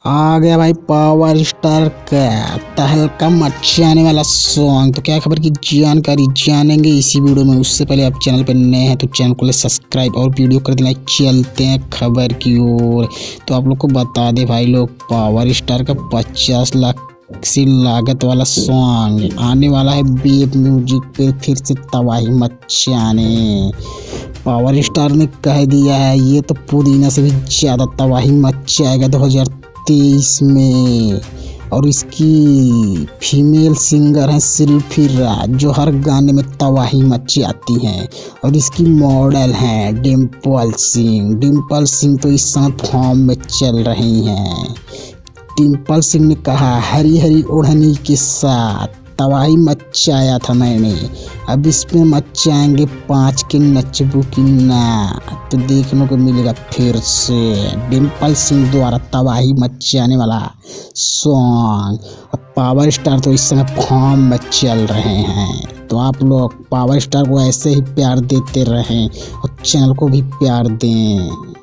आ गया भाई power star का तहलका मचाने वाला सॉन्ग। तो क्या खबर की जानकारी जानेंगे इसी वीडियो में। उससे पहले आप चैनल पर नए हैं तो चैनल को सब्सक्राइब और वीडियो कर देना। चलते हैं खबर की ओर। तो आप लोग को बता दे भाई लोग, पावर स्टार का 50 लाख से लागत वाला सॉन्ग आने वाला है वेब म्यूजिक पे फिर से तबाही मचाने। पावर स्टार ने कह दिया है ये तो पुदीना से भी ज़्यादा तबाही मचाएगा 2023 में। और इसकी फीमेल सिंगर हैं सिल्फी राज, जो हर गाने में तबाही मचाती हैं। और इसकी मॉडल हैं डिम्पल सिंह। डिम्पल सिंह तो इस समय फॉर्म में चल रही हैं। डिम्पल सिंह ने कहा हरी हरी ओढ़नी के साथ तबाही मचाया था मैंने, अब इसमें मचाएंगे 5 के नचबू की ना। तो देखने को मिलेगा फिर से डिम्पल सिंह द्वारा तबाही मचाने वाला सॉन्ग। और पावर स्टार तो इस समय फॉर्म में चल रहे हैं। तो आप लोग पावर स्टार को ऐसे ही प्यार देते रहें और चैनल को भी प्यार दें।